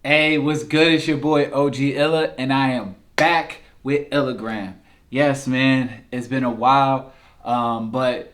Hey, what's good? It's your boy OG Illa, and I am back with ILLAGRAM. Yes, man, it's been a while, but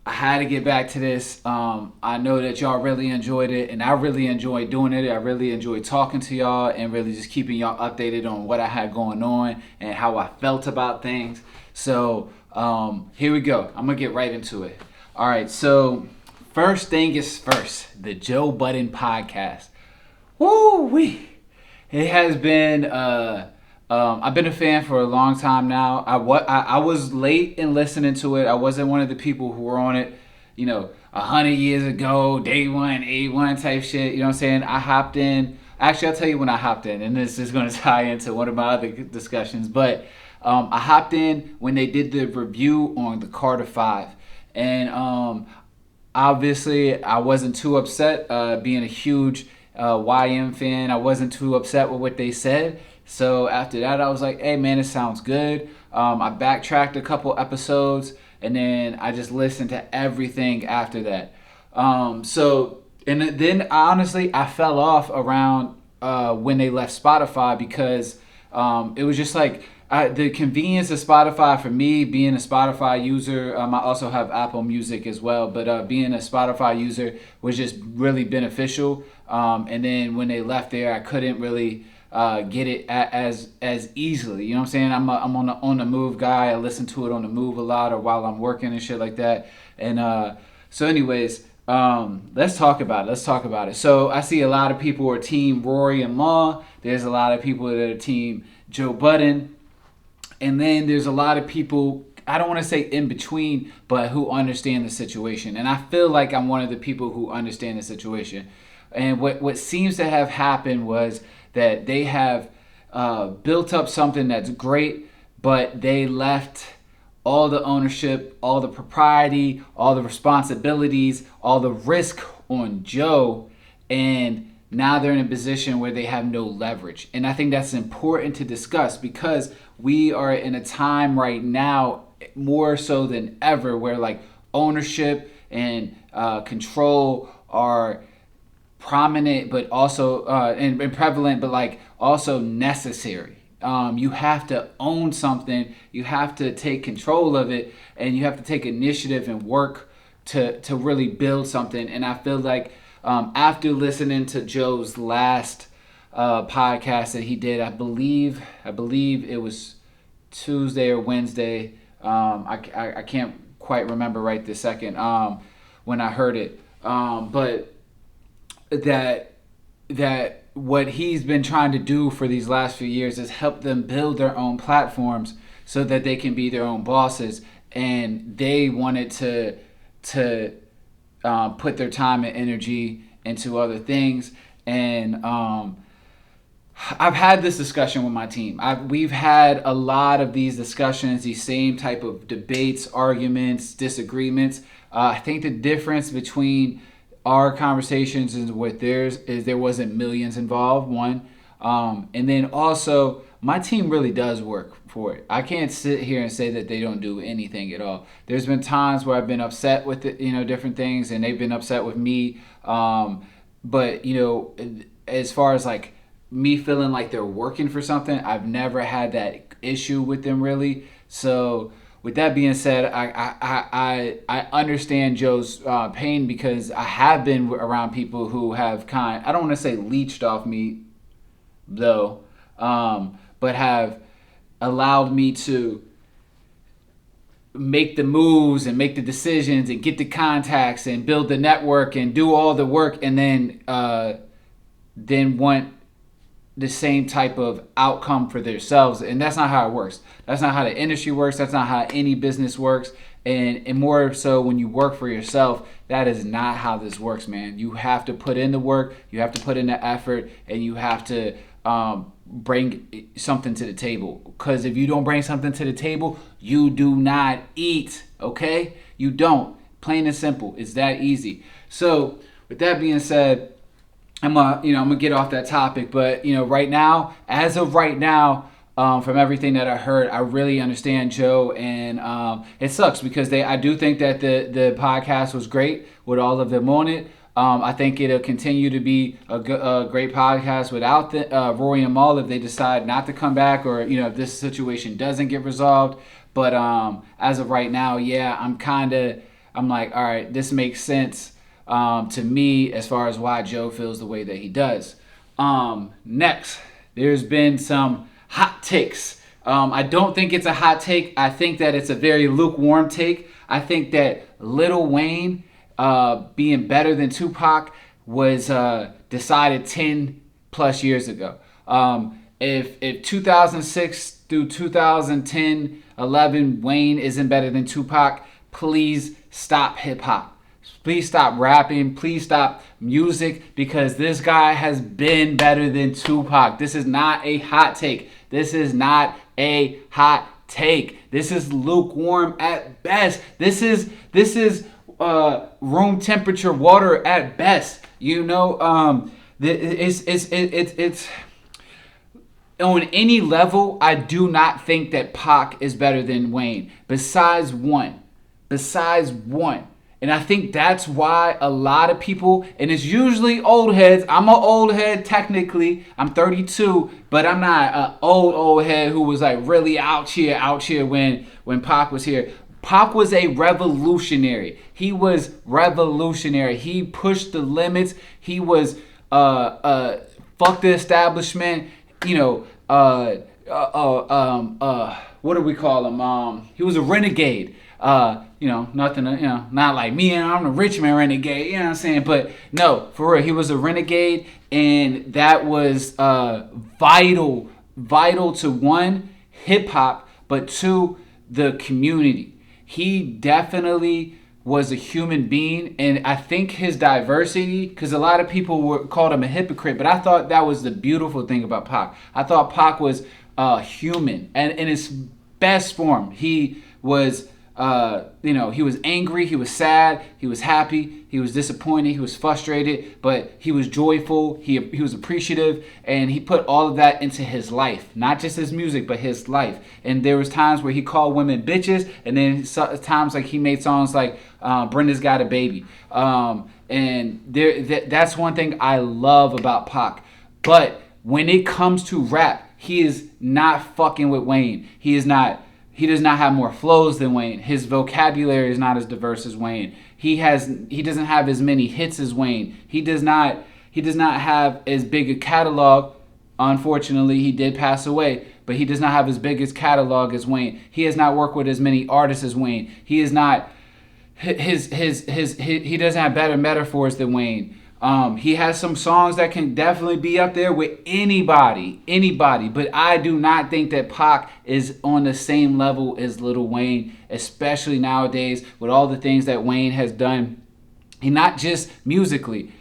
I had to get back to this. I know that y'all really enjoyed it, and I really enjoyed doing it. I really enjoyed talking to y'all and really just keeping y'all updated on what I had going on and how I felt about things. So here we go. I'm gonna get right into it. All right, so first thing is first, the Joe Budden podcast. Woo wee! It has been. I've been a fan for a long time now. I was late in listening to it. I wasn't one of the people who were on it, 100 years ago, day one, A1 type shit. You know what I'm saying? I hopped in. Actually, I'll tell you when I hopped in, and this is going to tie into one of my other discussions. But I hopped in when they did the review on the Carter Five, and obviously I wasn't too upset. Being a huge YM fan, I wasn't too upset with what they said. So after that, I was like, hey man, it sounds good. I backtracked a couple episodes and then I just listened to everything after that. And then honestly, I fell off around when they left Spotify because it was just like the convenience of Spotify for me, being a Spotify user. I also have Apple Music as well, but being a Spotify user was just really beneficial. And then when they left there, I couldn't really get it as easily. You know what I'm saying? I'm on the move guy. I listen to it on the move a lot or while I'm working and shit like that. And so, anyways, let's talk about it. So I see a lot of people are team Rory and Ma. There's a lot of people that are team Joe Budden. And then there's a lot of people, I don't want to say in between, but who understand the situation. And I feel like I'm one of the people who understand the situation. And what seems to have happened was that they have built up something that's great, but they left all the ownership, all the propriety, all the responsibilities, all the risk on Joe. And now they're in a position where they have no leverage. And I think that's important to discuss because we are in a time right now, more so than ever, where like ownership and control are prominent, but also and prevalent, but like also necessary. You have to own something, you have to take control of it, and you have to take initiative and work to really build something. And I feel like after listening to Joe's last podcast that he did, I believe it was Tuesday or Wednesday. I can't quite remember right this second when I heard it. But that what he's been trying to do for these last few years is help them build their own platforms so that they can be their own bosses, and they wanted to put their time and energy into other things. And I've had this discussion with my team. We've had a lot of these discussions, these same type of debates, arguments, disagreements. I think the difference between our conversations and with theirs is there wasn't millions involved, one. And then also, my team really does work for it. I can't sit here and say that they don't do anything at all. There's been times where I've been upset with it, different things, and they've been upset with me. But as far as like me feeling like they're working for something, I've never had that issue with them really. So with that being said, I understand Joe's pain because I have been around people who have I don't want to say leached off me though, but have allowed me to make the moves and make the decisions and get the contacts and build the network and do all the work, and then want the same type of outcome for themselves. And that's not how it works. That's not how the industry works. That's not how any business works. And more so when you work for yourself, that is not how this works, man. You have to put in the work, you have to put in the effort, and you have to bring something to the table. Because if you don't bring something to the table, you do not eat, okay? You don't. Plain and simple. It's that easy. So with that being said, I'm gonna get off that topic, but right now, as of right now, from everything that I heard, I really understand Joe, and it sucks because I do think that the podcast was great with all of them on it. I think it'll continue to be a great podcast without the Rory and Mal if they decide not to come back, or if this situation doesn't get resolved. But as of right now, yeah, I'm like, all right, this makes sense to me as far as why Joe feels the way that he does. Next, there's been some hot takes. I don't think it's a hot take. I think that it's a very lukewarm take. I think that Lil Wayne being better than Tupac was decided 10 plus years ago. If 2006 through 2010, 11, Wayne isn't better than Tupac, please stop hip hop. Please stop rapping. Please stop music, because this guy has been better than Tupac. This is not a hot take. This is not a hot take. This is lukewarm at best. This is room temperature water at best. It's on any level. I do not think that Pac is better than Wayne. Besides one. And I think that's why a lot of people, and it's usually old heads. I'm an old head technically. I'm 32, but I'm not an old head who was like really out here when Pac was here. Pac was a revolutionary. He was revolutionary. He pushed the limits. He was fuck the establishment. What do we call him? He was a renegade. Nothing, not like me, and I'm a rich man renegade, you know what I'm saying? But no, for real, he was a renegade, and that was vital to, one, hip hop, but two, the community. He definitely was a human being, and I think his diversity, because a lot of people called him a hypocrite, but I thought that was the beautiful thing about Pac. I thought Pac was human, and in his best form. He was he was angry, he was sad, he was happy, he was disappointed, he was frustrated, but he was joyful, he was appreciative, and he put all of that into his life, not just his music, but his life. And there was times where he called women bitches, and then times like he made songs like Brenda's Got a Baby. That's one thing I love about Pac. But when it comes to rap, he is not fucking with Wayne. He does not have more flows than Wayne. His vocabulary is not as diverse as Wayne. He doesn't have as many hits as Wayne. He does not have as big a catalog. Unfortunately, he did pass away, but he does not have as big a catalog as Wayne. He has not worked with as many artists as Wayne. He is not he doesn't have better metaphors than Wayne. He has some songs that can definitely be up there with anybody, but I do not think that Pac is on the same level as Lil Wayne, especially nowadays with all the things that Wayne has done. And not just musically.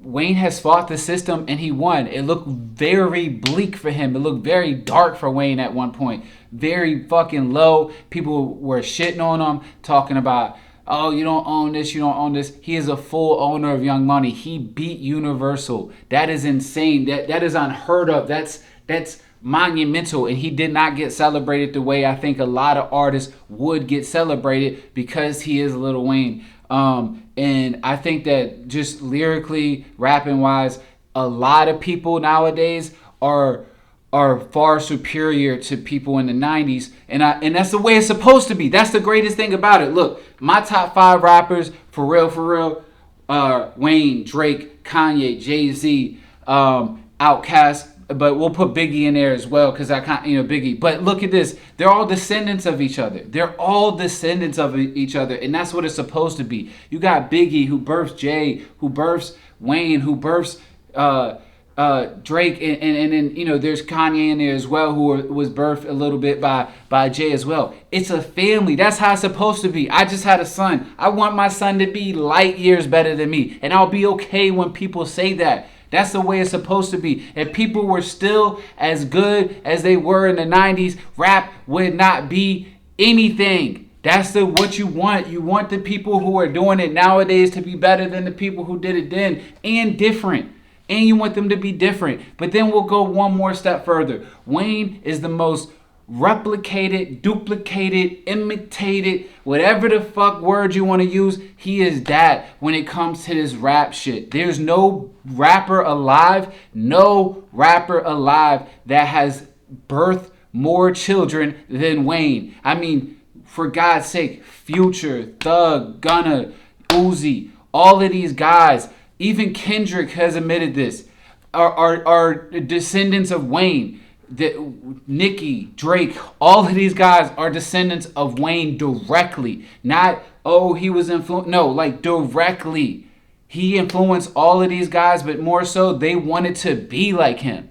Wayne has fought the system and he won. It looked very bleak for him. It looked very dark for Wayne at one point. Very fucking low. People were shitting on him, talking about, oh, you don't own this, you don't own this. He is a full owner of Young Money. He beat Universal. That is insane. That is unheard of. That's monumental. And he did not get celebrated the way I think a lot of artists would get celebrated because he is Lil Wayne. And I think that just lyrically, rapping wise, a lot of people nowadays are far superior to people in the 90s, and that's the way it's supposed to be. That's the greatest thing about it. Look, my top 5 rappers, for real, Wayne, Drake, Kanye, Jay-Z, Outkast, but we'll put Biggie in there as well because I can't, Biggie. But look at this. They're all descendants of each other. And that's what it's supposed to be. You got Biggie, who births Jay, who births Wayne, who births Drake, and then there's Kanye in there as well, who was birthed a little bit by Jay as well. It's a family. That's how it's supposed to be. I just had a son. I want my son to be light years better than me, and I'll be okay when people say that. That's the way it's supposed to be. If people were still as good as they were in the 90s, rap would not be anything. That's what you want. You want the people who are doing it nowadays to be better than the people who did it then, and different. And you want them to be different. But then we'll go one more step further. Wayne is the most replicated, duplicated, imitated, whatever the fuck word you want to use. He is that when it comes to this rap shit. There's no rapper alive that has birthed more children than Wayne. I mean, for God's sake, Future, Thug, Gunna, Uzi, all of these guys, even Kendrick has admitted this, are descendants of Wayne. Nicki, Drake, all of these guys are descendants of Wayne directly. Not, oh, he was influenced. No, like directly. He influenced all of these guys, but more so they wanted to be like him.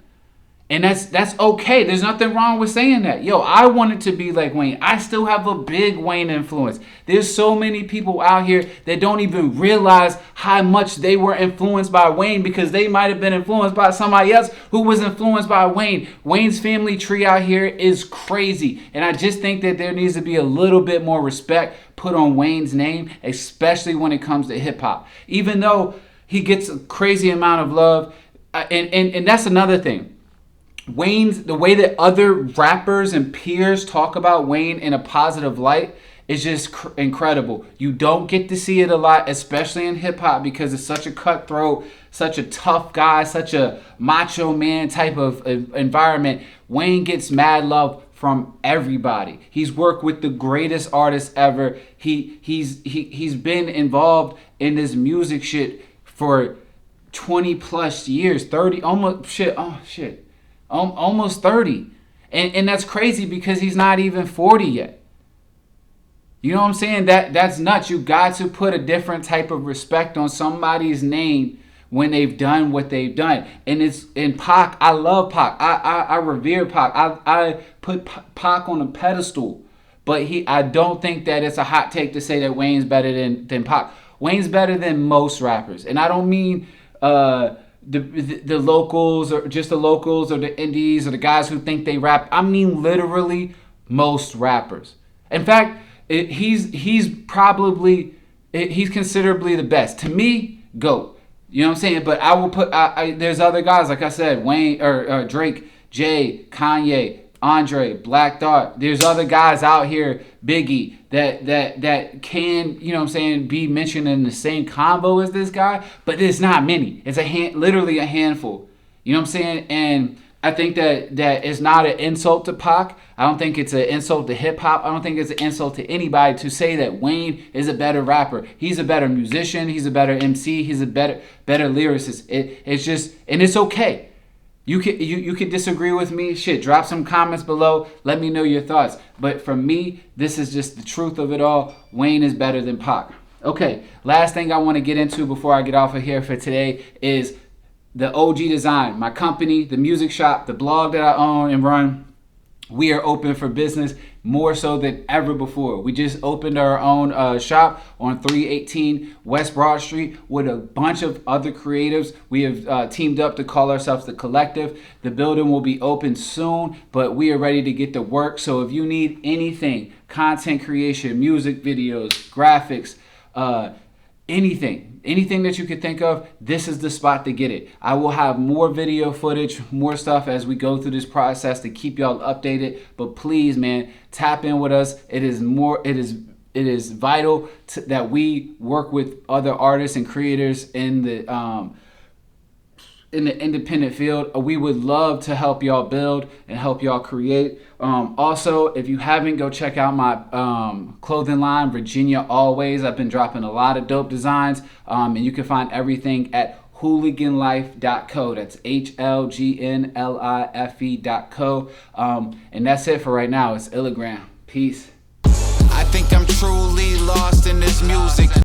And that's okay. There's nothing wrong with saying that. Yo, I wanted to be like Wayne. I still have a big Wayne influence. There's so many people out here that don't even realize how much they were influenced by Wayne because they might have been influenced by somebody else who was influenced by Wayne. Wayne's family tree out here is crazy. And I just think that there needs to be a little bit more respect put on Wayne's name, especially when it comes to hip hop. Even though he gets a crazy amount of love. And that's another thing. The way that other rappers and peers talk about Wayne in a positive light is just incredible. You don't get to see it a lot, especially in hip hop, because it's such a cutthroat, such a tough guy, such a macho man type of environment. Wayne gets mad love from everybody. He's worked with the greatest artists ever. He's been involved in this music shit for 20 plus years, 30, almost 30. And that's crazy because he's not even 40 yet. You know what I'm saying? That's nuts. You got to put a different type of respect on somebody's name when they've done what they've done. And it's in Pac. I love Pac. I revere Pac. I put Pac on a pedestal. But I don't think that it's a hot take to say that Wayne's better than Pac. Wayne's better than most rappers. And I don't mean the locals or just the locals or the indies or the guys who think they rap. I mean literally most rappers. In fact, he's considerably the best. To me, GOAT. You know what I'm saying? But I will put there's other guys, like I said, Wayne or Drake, Jay, Kanye, Andre, Black Thought. There's other guys out here, Biggie, that can, you know what I'm saying, be mentioned in the same convo as this guy, but it's not many. It's literally a handful. You know what I'm saying? And I think that it's not an insult to Pac. I don't think it's an insult to hip hop. I don't think it's an insult to anybody to say that Wayne is a better rapper. He's a better musician. He's a better MC. He's a better lyricist. It's just, and it's okay. You can disagree with me. Shit, drop some comments below. Let me know your thoughts. But for me, this is just the truth of it all. Wayne is better than Pac. Okay, last thing I want to get into before I get off of here for today is the OG Design, my company, the music shop, the blog that I own and run. We are open for business more so than ever before. We just opened our own shop on 318 West Broad Street with a bunch of other creatives. We have teamed up to call ourselves The Collective. The building will be open soon, but we are ready to get to work. So if you need anything, content creation, music videos, graphics, anything that you could think of, this is the spot to get it. I will have more video footage, more stuff as we go through this process to keep y'all updated. But please, man, tap in with us. It is vital that we work with other artists and creators in the independent field. We would love to help y'all build and help y'all create. Also, if you haven't, go check out my clothing line, Virginia Always. I've been dropping a lot of dope designs, and you can find everything at hooliganlife.co. That's HLGNLIFE.co. And that's it for right now. It's ILLAGRAM. Peace. I think I'm truly lost in this music.